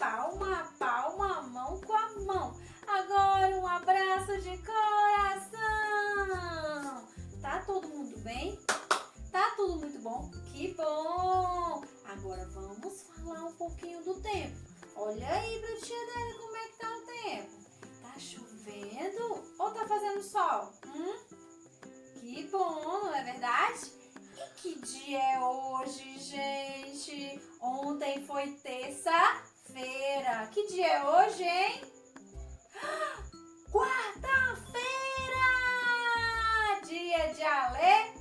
palma, palma, mão com a mão. Agora um abraço de coração. Tá todo mundo bem? Tá tudo muito bom? Que bom! Agora vamos falar um pouquinho do tempo. Olha aí pra tia Adélia como é que tá o tempo. Tá chovendo ou tá fazendo sol? Que bom, não é verdade? E que dia é hoje, gente? Ontem foi terça-feira. Que dia é hoje, hein? Quarta-feira! Dia de alegria!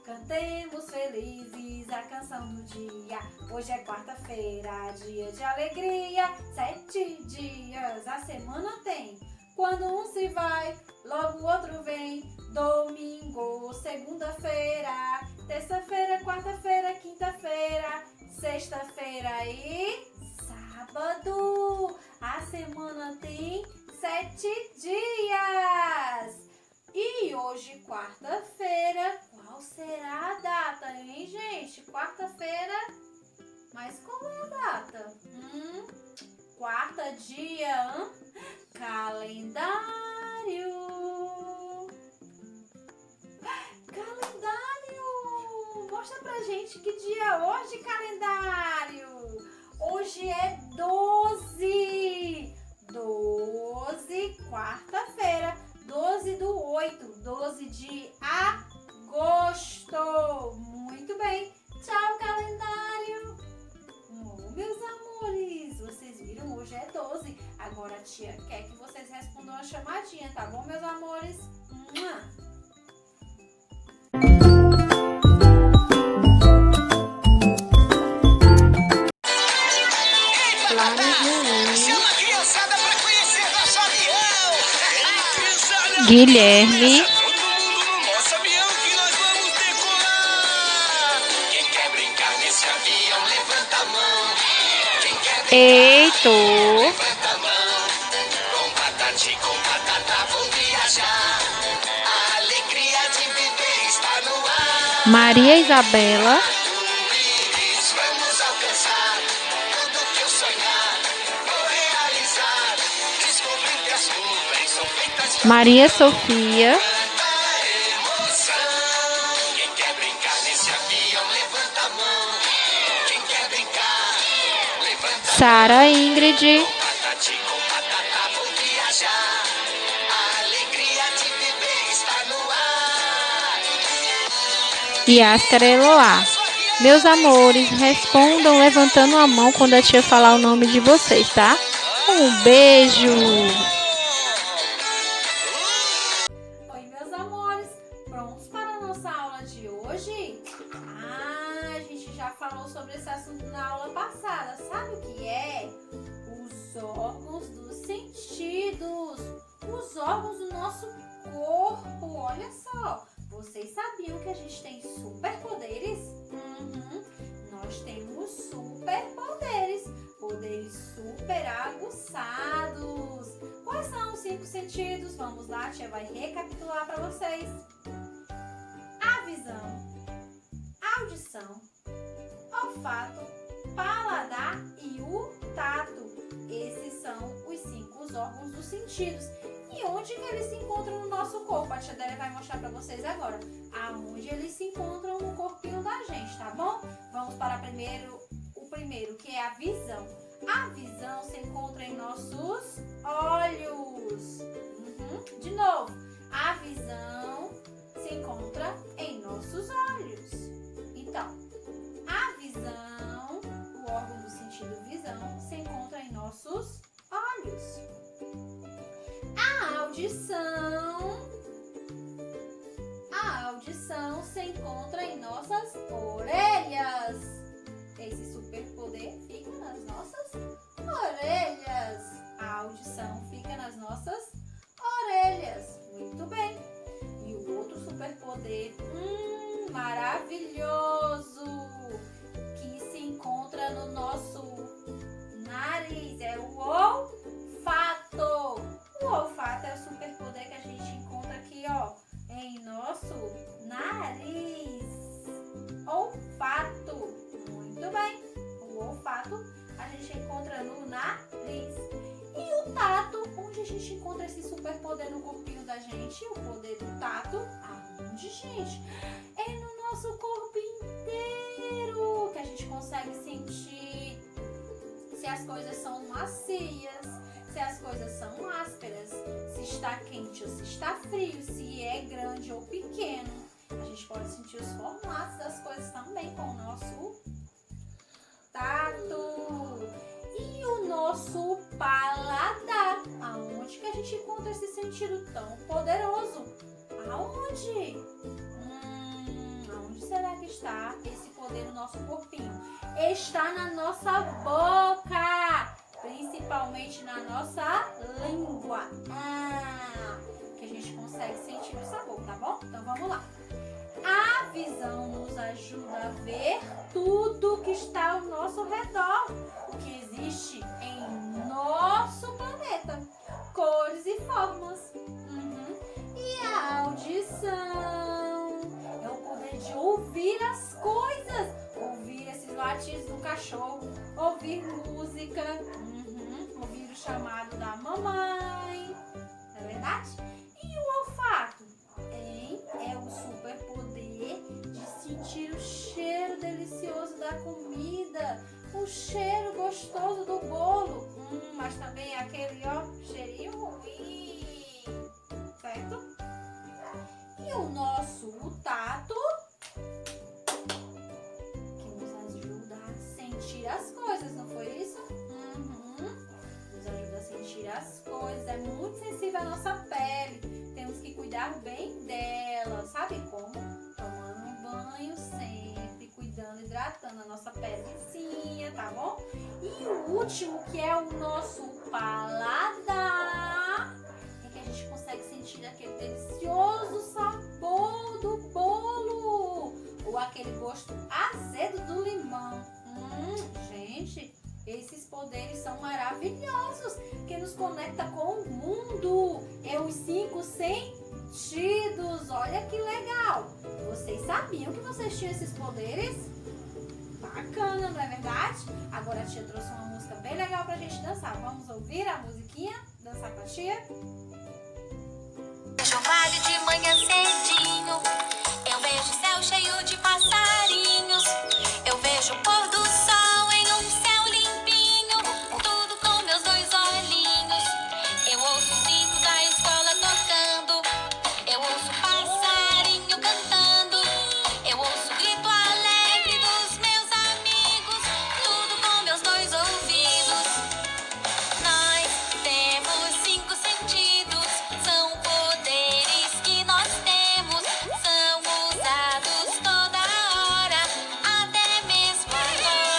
Cantemos felizes a canção do dia. Hoje é quarta-feira, dia de alegria. 7 dias a semana tem. Quando um se vai, logo o outro vem. Domingo, segunda-feira, terça-feira, quarta-feira, quinta-feira, sexta-feira e sábado. A semana tem 7 dias. E hoje, quarta-feira, qual será a data, hein, gente? Quarta-feira, mas qual é a data? Quarta dia, calendário. Calendário! Mostra pra gente que dia é hoje, calendário. Hoje é 12. 12, quarta-feira. 12/8, 12 de agosto. Muito bem. Tchau, calendário. Meus amores, vocês viram? Hoje é 12. Agora a tia quer que vocês respondam a chamadinha, tá bom, meus amores? Guilherme, Heitor, Maria Isabela, Maria Sofia, Sara Ingrid, e Ascar Eloá. Meus amores, respondam levantando a mão quando a tia falar o nome de vocês, tá? Um beijo! Oi, meus amores, prontos para a nossa aula de hoje? A gente já falou sobre esse assunto na aula passada. Sabe o que é? Os órgãos dos sentidos, os órgãos do nosso corpo. Olha só, vocês sabiam que a gente tem superpoderes? Nós temos superpoderes, poderes super aguçados. Quais são os 5 sentidos? Vamos lá, a tia vai recapitular para vocês. A visão, audição, olfato, paladar e o tato. Esses são os 5 órgãos dos sentidos. E onde que eles se encontram no nosso corpo? A tia Adélia vai mostrar para vocês agora. Aonde eles se encontram no corpinho da gente, tá bom? Vamos para o primeiro, que é a visão. A visão se encontra em nossos olhos. De novo, a visão se encontra em nossos olhos. Então, a visão, o órgão do sentido visão, se encontra em nossos olhos. A audição se encontra em nossas orelhas. Esse superpoder fica nas nossas orelhas. A audição fica nas nossas orelhas. Muito bem. E o outro superpoder maravilhoso que se encontra no nosso nariz é o olfato. O olfato é o superpoder que a gente encontra aqui, ó, em nosso nariz. Olfato. Muito bem. O olfato a gente gente encontra no nariz. E o tato, onde a gente encontra esse superpoder no corpinho da gente? O poder do tato, aonde, gente? É no nosso corpo inteiro, que a gente consegue sentir se as coisas são macias, se as coisas são ásperas, se está quente ou se está frio, se é grande ou pequeno. A gente pode sentir os formatos das coisas também com o nosso tato. E o nosso paladar, aonde que a gente encontra esse sentido tão poderoso? Aonde? Aonde será que está esse poder no nosso corpinho? Está na nossa boca, principalmente na nossa língua, que a gente consegue sentir o sabor, tá bom? Então vamos lá. A visão nos ajuda a ver tudo que está ao nosso redor, o que existe em nosso planeta, cores e formas. E a audição é o poder de ouvir as coisas, ouvir esses latidos do cachorro, ouvir música, ouvir o chamado da mamãe, não é verdade? E o olfato? É o superpoder de sentir o cheiro delicioso da comida, o cheiro gostoso do bolo, mas também aquele, cheirinho ruim, certo? E o nosso tato, que nos ajuda a sentir as coisas, não foi isso? Nos ajuda a sentir as coisas, é muito sensível à nossa pele. Temos que cuidar bem dela, sabe como? Tomando um banho sempre, cuidando, hidratando a nossa pelezinha, tá bom? E o último, que é o nosso paladar, é que a gente consegue sentir aquele delicioso sabor do bolo, ou aquele gosto azedo do limão. Gente, esses poderes são maravilhosos, que nos conecta com o mundo. É os 5 sentidos. Olha que legal. Vocês sabiam que vocês tinham esses poderes? Bacana, não é verdade? Agora a tia trouxe uma música bem legal pra gente dançar. Vamos ouvir a musiquinha? Dançar com a tia? Vejo o vale de manhã cedinho, eu vejo o céu cheio de passarinhos, eu vejo o pôr do sol em um céu limpinho, tudo com meus 2 olhinhos. Eu ouço o sino da escola tocando, eu ouço o passarinho cantando, eu ouço o grito alegre dos meus amigos, tudo com meus 2 ouvidos. Nós temos 5 sentidos, são poderes que nós temos, são usados toda hora, até mesmo agora.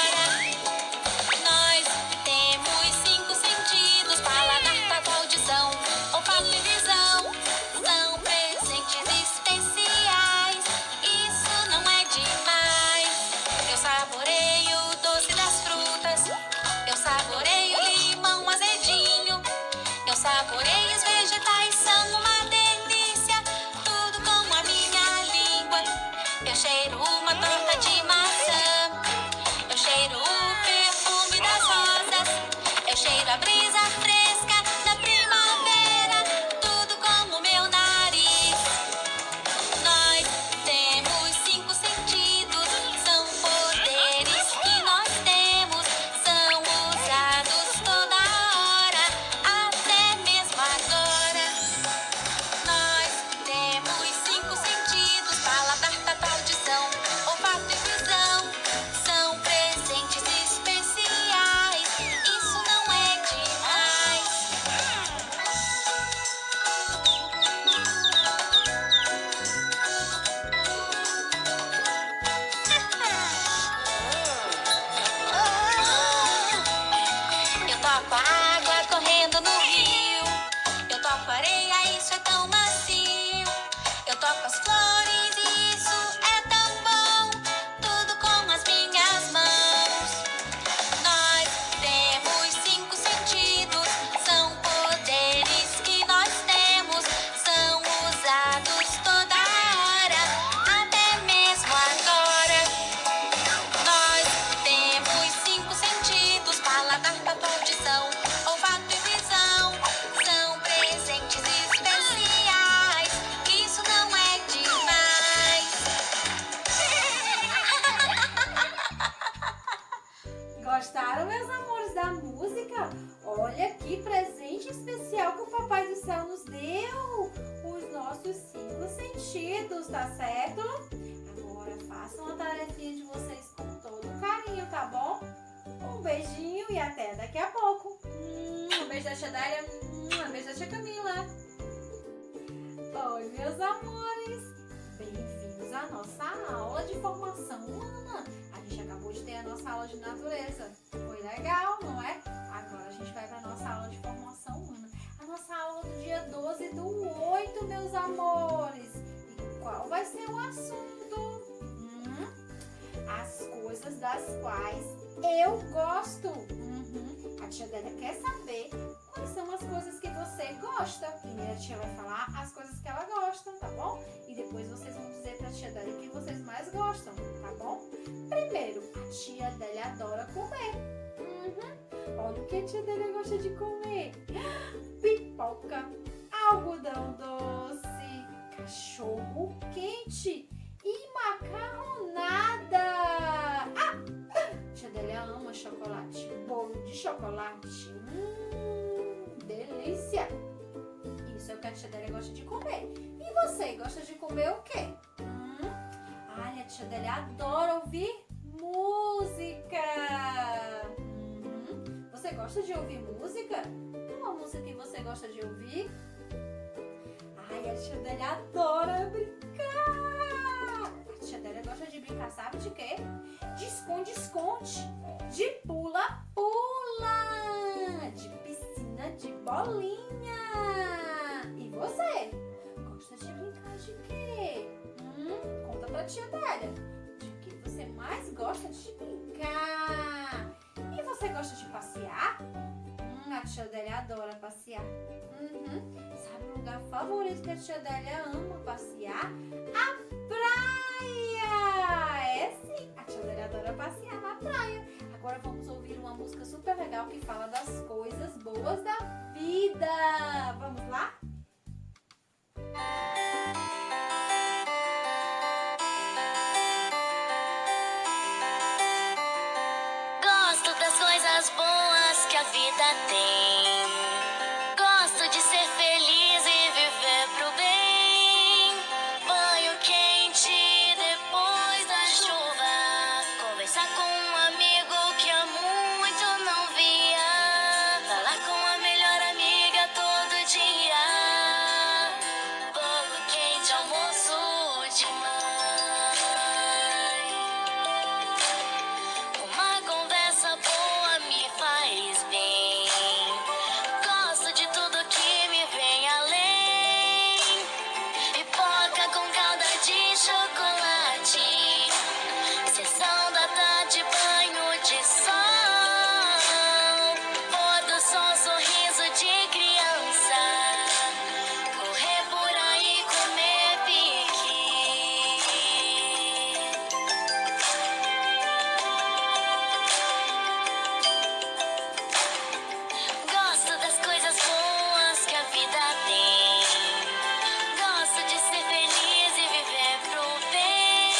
Gostaram, meus amores, da música? Olha que presente especial que o Papai do Céu nos deu. Os nossos 5 sentidos, tá certo? Agora façam a tarefinha de vocês com todo carinho, tá bom? Um beijinho e até daqui a pouco. Um beijo da tia Dália. Um beijo da tia Camila. Oi, meus amores. Bem-vindos à nossa aula de formação humana. A gente acabou de ter a nossa aula de natureza. Foi legal, não é? Agora a gente vai para a nossa aula de formação humana. A nossa aula do dia 12/8, meus amores. E qual vai ser o assunto? As coisas das quais eu gosto. A tia Délia quer saber quais são as coisas que você gosta. Primeiro a tia vai falar as coisas que ela gosta, tá bom? E depois vocês vão dizer pra tia Délia o que vocês mais gostam, tá bom? Primeiro, a tia Délia adora comer. Olha o que a tia Délia gosta de comer. Pipoca, algodão doce, cachorro quente e macarronada. Tia Délia ama chocolate, bolo de chocolate. Delícia! Isso é o que a tia Délia gosta de comer. E você, gosta de comer o quê? Ai, a tia Délia adora ouvir música. Você gosta de ouvir música? Qual a música que você gosta de ouvir? Ai, a tia Délia adora brincar. A tia Délia gosta de brincar, sabe de quê? De esconde-esconde, de pula-pula, de piscina de bolinha. E você? Gosta de brincar de quê? Conta pra tia Délia. De que você mais gosta de brincar? E você gosta de passear? A tia Délia adora passear. Sabe o lugar favorito que a tia Délia ama passear? A praia! É sim, a tia Délia adora passear na praia. Agora vamos ouvir uma música super legal que fala das coisas boas da vida. Vamos lá? Gosto das coisas boas que a vida tem. Gosto de ser feliz e viver pro bem. Banho quente depois da chuva. Conversar com um amigo que há muito não via. Falar com a melhor amiga todo dia. Bolo quente, almoço de mãe. Uma conversa boa me faz bem. Gosto de tudo que me vem além. Pipoca com calda de chocolate. Sessão da tarde, banho de sol. Pôr do sol, sorriso de criança. Correr por aí, comer pique. Gosto das coisas boas que a vida tem. Gosto de ser feliz e viver pro bem.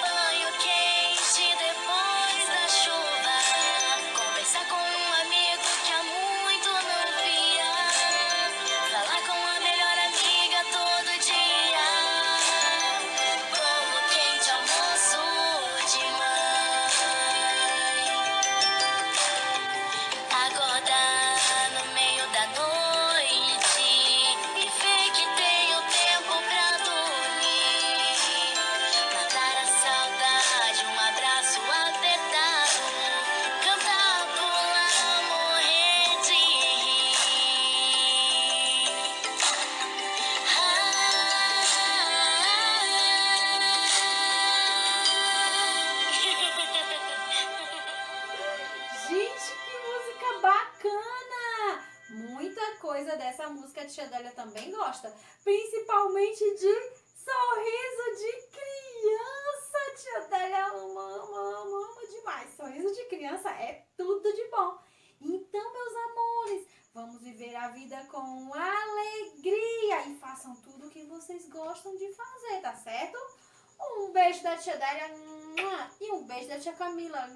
Banho quente depois da chuva. Conversar com um amigo que há muito não via. Falar com a melhor amiga todo dia. Bolo quente, almoço de mãe. Acordar no meio da noite e ver que tenho tempo pra dormir. Matar a saudade, um abraço apertado. Cantar, pular, morrer de rir. Gente, que música bacana! Muita coisa dessa música a tia Délia também gosta. Principalmente de sorriso de criança. A tia Délia ama demais. Sorriso de criança é tudo de bom. Então, meus amores, vamos viver a vida com alegria e façam tudo o que vocês gostam de fazer, tá certo? Um beijo da tia Délia. E um beijo da tia Camila.